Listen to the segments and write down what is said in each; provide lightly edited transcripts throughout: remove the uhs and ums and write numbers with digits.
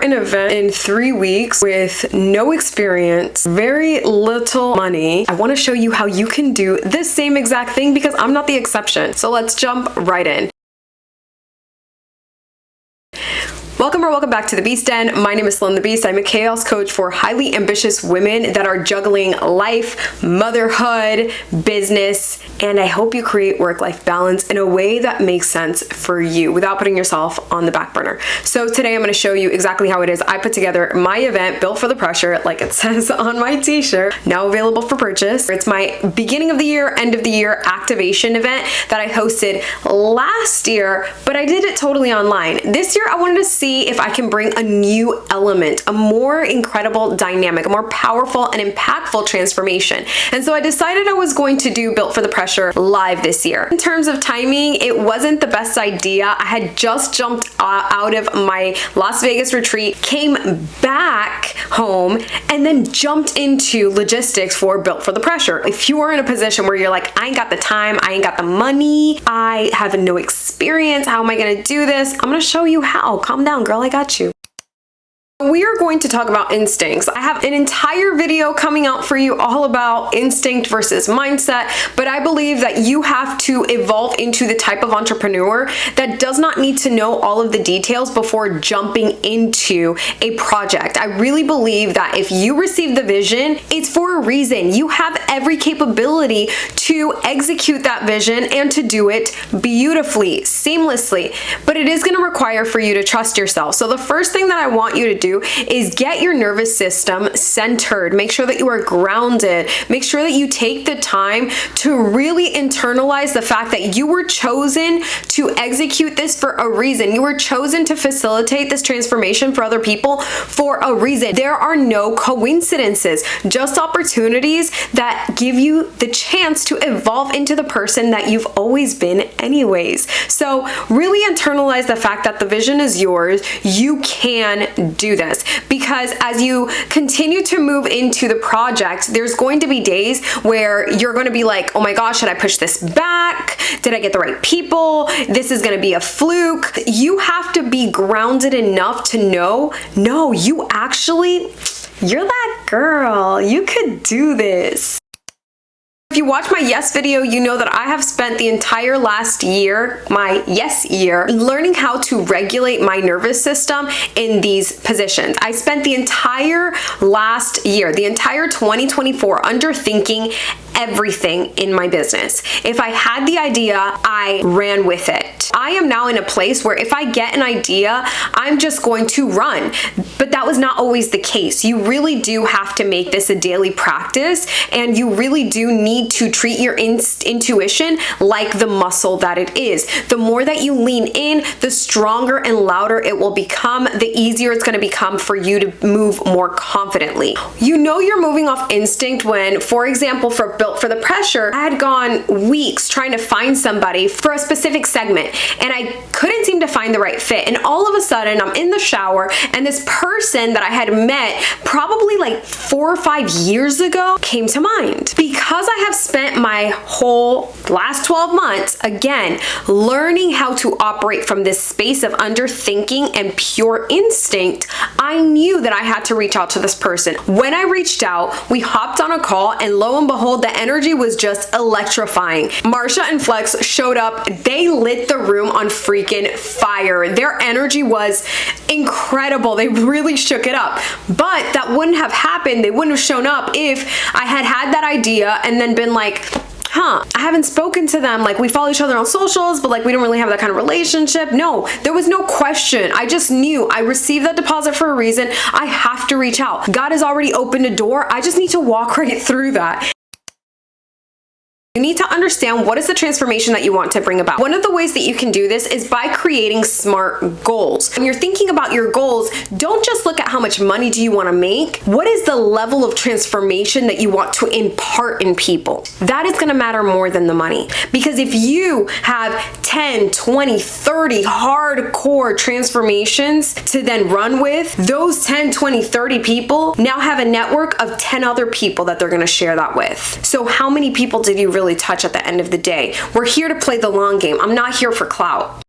together an event in 3 weeks with no experience, very little money. I want to show you how you can do this same exact thing because I'm not the exception. So let's jump right in. Welcome back to the Beast Den. My name is Sloan the Beast. I'm a chaos coach for highly ambitious women that are juggling life, motherhood, business, and I hope you create work-life balance in a way that makes sense for you without putting yourself on the back burner. So today I'm going to show you exactly how it is I put together my event built for the pressure, like it says on my t-shirt, now available for purchase. It's my beginning of the year, end of the year activation event that I hosted last year, but I did it totally online. This year I wanted to see if I can bring a new element, a more incredible dynamic, a more powerful and impactful transformation. And so I decided I was going to do Built for the Pressure live this year. In terms of timing, it wasn't the best idea. I had just jumped out of my Las Vegas retreat, came back home, and then jumped into logistics for Built for the Pressure. If you are in a position where you're like, I ain't got the time, I ain't got the money, I have no experience, how am I gonna do this? I'm gonna show you how. Calm down, girl, I got you. We are going to talk about instincts. I have an entire video coming out for you all about instinct versus mindset, but I believe that you have to evolve into the type of entrepreneur that does not need to know all of the details before jumping into a project. I really believe that if you receive the vision, it's for a reason. You have every capability to execute that vision and to do it beautifully, seamlessly, but it is going to require for you to trust yourself. So the first thing that I want you to do is get your nervous system centered. Make sure that you are grounded. Make sure that you take the time to really internalize the fact that you were chosen to execute this for a reason. You were chosen to facilitate this transformation for other people for a reason. There are no coincidences, just opportunities that give you the chance to evolve into the person that you've always been anyways. So really internalize the fact that the vision is yours. You can do this, because as you continue to move into the project, there's going to be days where you're going to be like, oh my gosh, should I push this back? Did I get the right people? This is going to be a fluke. You have to be grounded enough to know, no, you're that girl. You could do this. If you watch my yes video, you know that I have spent the entire last year, my yes year, learning how to regulate my nervous system in these positions. I spent the entire last year, the entire 2024, underthinking everything in my business. If I had the idea, I ran with it. I am now in a place where if I get an idea, I'm just going to run. But that was not always the case. You really do have to make this a daily practice, and you really do need to treat your intuition like the muscle that it is. The more that you lean in, the stronger and louder it will become, the easier it's going to become for you to move more confidently. You know you're moving off instinct when, for example, for Built for the Pressure, I had gone weeks trying to find somebody for a specific segment, and I couldn't seem to find the right fit. And all of a sudden, I'm in the shower, and this person that I had met probably like 4 or 5 years ago came to mind. Because I have spent my whole last 12 months, again, learning how to operate from this space of underthinking and pure instinct, I knew that I had to reach out to this person. When I reached out, we hopped on a call, and lo and behold, the energy was just electrifying. Marsha and Flex showed up. They lit the room on freaking fire. Their energy was incredible. They really shook it up. But that wouldn't have happened. They wouldn't have shown up if I had had that idea and then been like, I haven't spoken to them. Like, we follow each other on socials, but like, we don't really have that kind of relationship. No, there was no question. I just knew I received that deposit for a reason. I have to reach out. God has already opened a door. I just need to walk right through that. You need to understand what is the transformation that you want to bring about. One of the ways that you can do this is by creating SMART goals. When you're thinking about your goals, don't just look at how much money do you want to make. What is the level of transformation that you want to impart in people? That is going to matter more than the money. Because if you have 10, 20, 30 hardcore transformations to then run with, those 10, 20, 30 people now have a network of 10 other people that they're going to share that with. So how many people did you really touch at the end of the day? We're here to play the long game. I'm not here for clout.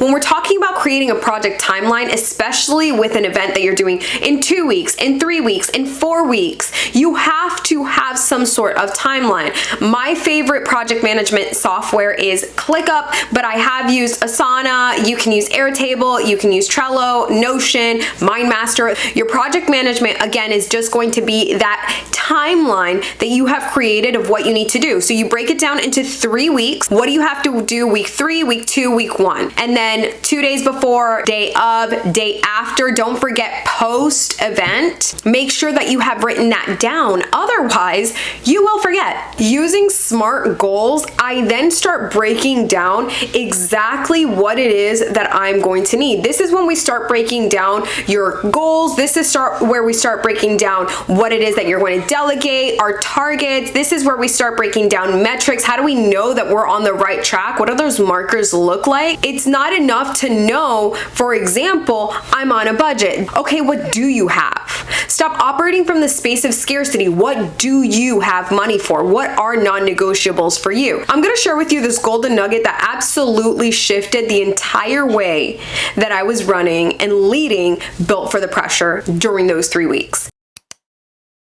When we're talking about creating a project timeline, especially with an event that you're doing in 2 weeks, in 3 weeks, in 4 weeks, you have to have some sort of timeline. My favorite project management software is ClickUp, but I have used Asana. You can use Airtable, you can use Trello, Notion, MindMaster. Your project management, again, is just going to be that timeline that you have created of what you need to do. So you break it down into 3 weeks. What do you have to do week 3, week 2, week 1? And then 2 days before, day of, day after. Don't forget post event. Make sure that you have written that down. Otherwise, you will forget. Using SMART goals, I then start breaking down exactly what it is that I'm going to need. This is when we start breaking down your goals. This is where we start breaking down what it is that you're going to delegate, our targets. This is where we start breaking down metrics. How do we know that we're on the right track? What do those markers look like? It's not enough to know, for example, I'm on a budget. Okay, what do you have? Stop operating from the space of scarcity. What do you have money for? What are non-negotiables for you? I'm gonna share with you this golden nugget that absolutely shifted the entire way that I was running and leading Built for the Pressure during those 3 weeks.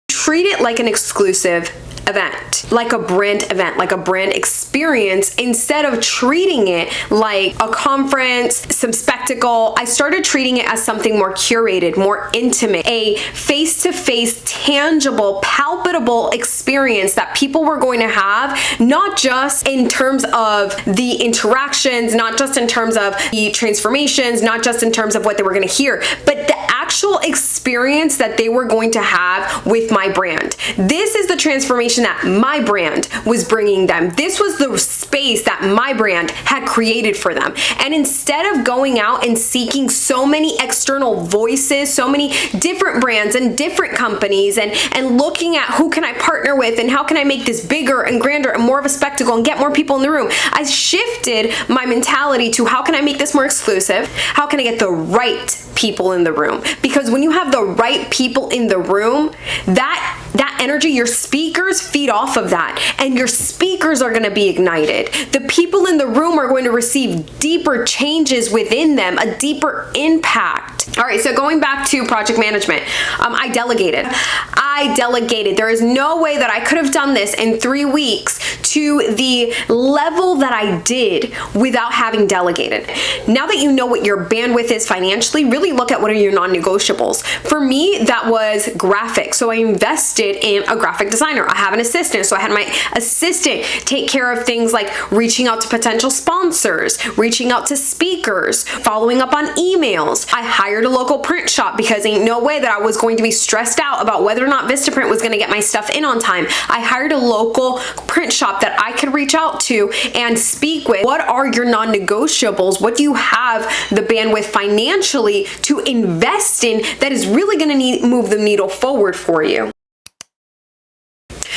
Treat it like an exclusive event, like a brand event, like a brand experience, instead of treating it like a conference, some spectacle. I started treating it as something more curated, more intimate, a face-to-face, tangible, palpable experience that people were going to have, not just in terms of the interactions, not just in terms of the transformations, not just in terms of what they were going to hear, but the actual experience that they were going to have with my brand. This is the transformation that my brand was bringing them. This was the space that my brand had created for them. And instead of going out and seeking so many external voices, so many different brands and different companies, and looking at who can I partner with and how can I make this bigger and grander and more of a spectacle and get more people in the room, I shifted my mentality to how can I make this more exclusive? How can I get the right people in the room? Because when you have the right people in the room, that energy, your speakers feed off of that, and your speakers are going to be ignited. The people in the room are going to receive deeper changes within them, a deeper impact. All right, so going back to project management, I delegated. There is no way that I could have done this in 3 weeks to the level that I did without having delegated. Now that you know what your bandwidth is financially, really look at what are your non-negotiables. For me, that was graphics. So I invested in a graphic designer. I have an assistant. So I had my assistant take care of things like reaching out to potential sponsors, reaching out to speakers, following up on emails. I hired a local print shop because ain't no way that I was going to be stressed out about whether or not Vistaprint was going to get my stuff in on time. I hired a local print shop that I could reach out to and speak with. What are your non-negotiables? What do you have the bandwidth financially to invest in that is really going to move the needle forward for you?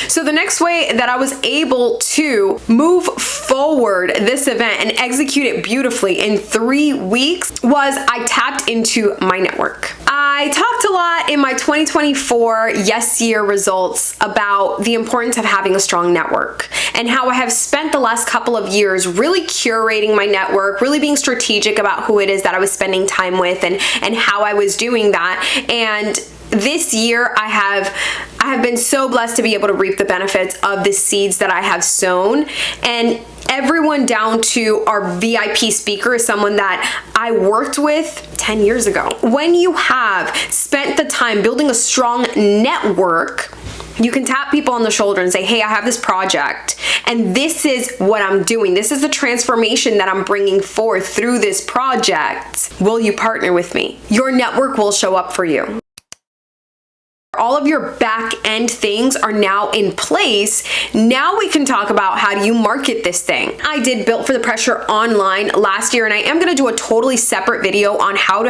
So the next way that I was able to move forward this event and execute it beautifully in 3 weeks was I tapped into my network. I talked a lot in my 2024 Yes Year results about the importance of having a strong network and how I have spent the last couple of years really curating my network, really being strategic about who it is that I was spending time with and how I was doing that. And this year I have been so blessed to be able to reap the benefits of the seeds that I have sown, and everyone down to our VIP speaker is someone that I worked with 10 years ago. When you have spent the time building a strong network, you can tap people on the shoulder and say, hey, I have this project and this is what I'm doing. This is the transformation that I'm bringing forth through this project. Will you partner with me? Your network will show up for you. All of your back end things are now in place. Now we can talk about how do you market this thing. I did Built for the Pressure online last year, and I am going to do a totally separate video on how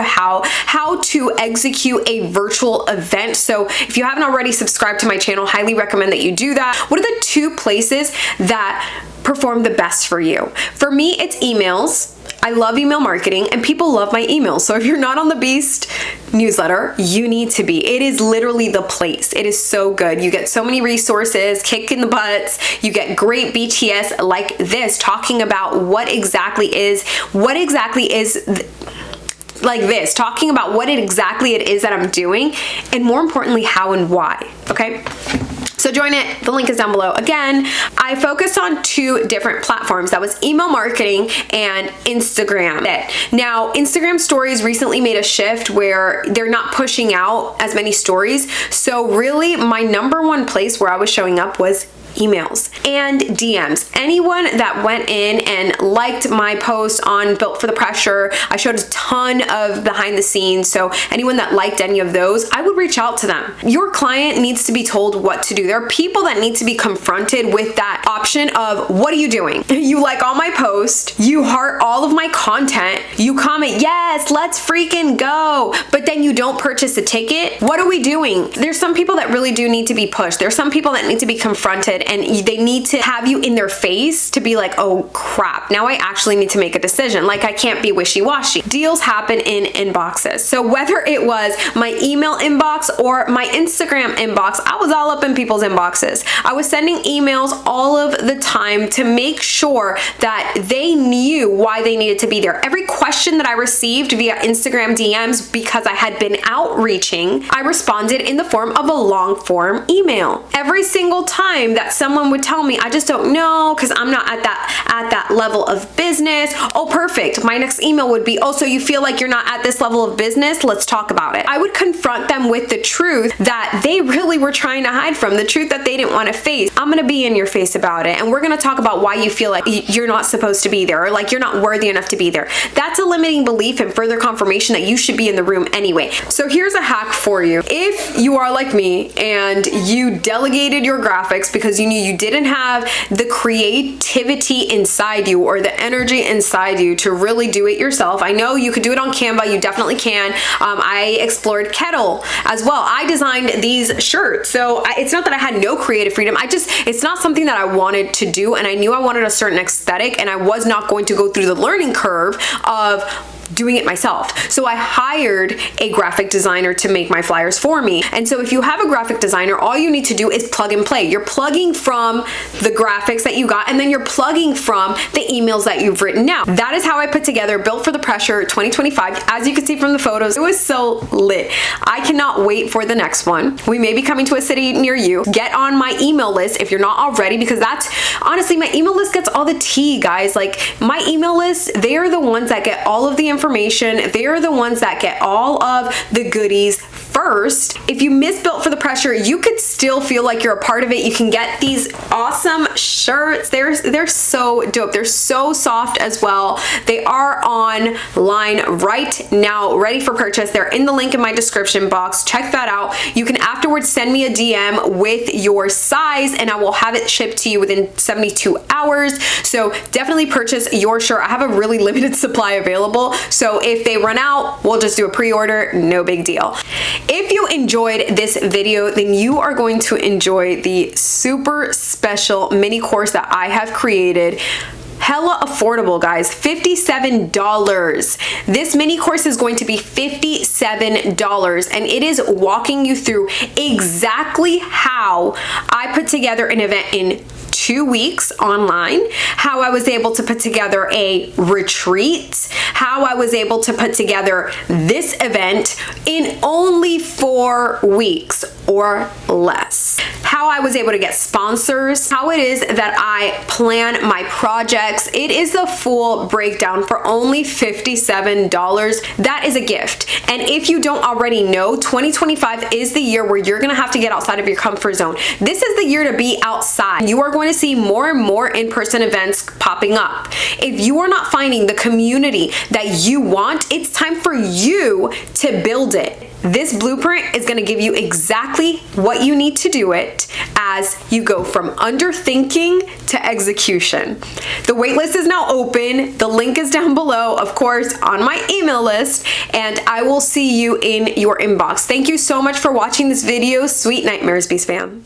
to execute a virtual event. So if you haven't already subscribed to my channel, highly recommend that you do that. What are the 2 places that perform the best for you? For me, it's emails. I love email marketing and people love my emails. So if you're not on the Beast newsletter, you need to be. It is literally the place. It is so good. You get so many resources, kick in the butts. You get great BTS like this, talking about what exactly it is that I'm doing, and more importantly, how and why, okay? So join it, the link is down below. Again, I focused on 2 different platforms. That was email marketing and Instagram. Now, Instagram stories recently made a shift where they're not pushing out as many stories. So really, my number one place where I was showing up was emails and DMs. Anyone that went in and liked my post on Built for the Pressure, I showed a ton of behind the scenes. So anyone that liked any of those, I would reach out to them. Your client needs to be told what to do. There are people that need to be confronted with that option of, what are you doing? You like all my posts, you heart all of my content, you comment, yes, let's freaking go, but then you don't purchase a ticket. What are we doing? There's some people that really do need to be pushed. There's some people that need to be confronted, and they need to have you in their face to be like, oh crap, now I actually need to make a decision. Like, I can't be wishy-washy. Deals happen in inboxes. So whether it was my email inbox or my Instagram inbox, I was all up in people's inboxes. I was sending emails all of the time to make sure that they knew why they needed to be there. Every question that I received via Instagram DMs, because I had been outreaching, I responded in the form of a long form email. Every single time that someone would tell me, I just don't know because I'm not at that level of business. Oh, perfect. My next email would be, oh, so you feel like you're not at this level of business? Let's talk about it. I would confront them with the truth that they really were trying to hide from, the truth that they didn't want to face. I'm going to be in your face about it, and we're going to talk about why you feel like you're not supposed to be there, or like you're not worthy enough to be there. That's a limiting belief and further confirmation that you should be in the room anyway. So here's a hack for you. If you are like me and you delegated your graphics because you knew you didn't have the creativity inside you or the energy inside you to really do it yourself. I know you could do it on Canva, you definitely can. I explored Kettle as well. I designed these shirts. So it's not that I had no creative freedom. It's not something that I wanted to do, and I knew I wanted a certain aesthetic, and I was not going to go through the learning curve of doing it myself. So I hired a graphic designer to make my flyers for me. And so if you have a graphic designer, all you need to do is plug and play. You're plugging from the graphics that you got, and then you're plugging from the emails that you've written now. That is how I put together Built for the Pressure 2025. As you can see from the photos, it was so lit. I cannot wait for the next one. We may be coming to a city near you. Get on my email list if you're not already, because that's honestly, my email list gets all the tea, guys. Like, my email list, they are the ones that get all of the information. They are the ones that get all of the goodies first. If you miss Built for the Pressure, you could still feel like you're a part of it. You can get these awesome shirts. They're so dope. They're so soft as well. They are online right now, ready for purchase. They're in the link in my description box. Check that out. You can afterwards send me a DM with your size, and I will have it shipped to you within 72 hours. So definitely purchase your shirt. I have a really limited supply available. So if they run out, we'll just do a pre-order, no big deal. If you enjoyed this video, then you are going to enjoy the super special mini course that I have created. Hella affordable, guys, $57. This mini course is going to be $57, and it is walking you through exactly how I put together an event in 2 weeks online, how I was able to put together a retreat, how I was able to put together this event in only 4 weeks or less, how I was able to get sponsors, how it is that I plan my projects. It is a full breakdown for only $57. That is a gift. And if you don't already know, 2025 is the year where you're gonna have to get outside of your comfort zone. This is the year to be outside. You are going to see more and more in-person events popping up. If you are not finding the community that you want, it's time for you to build it. This blueprint is going to give you exactly what you need to do it as you go from underthinking to execution. The waitlist is now open. The link is down below, of course, on my email list, and I will see you in your inbox. Thank you so much for watching this video. Sweet nightmares, Beast fam.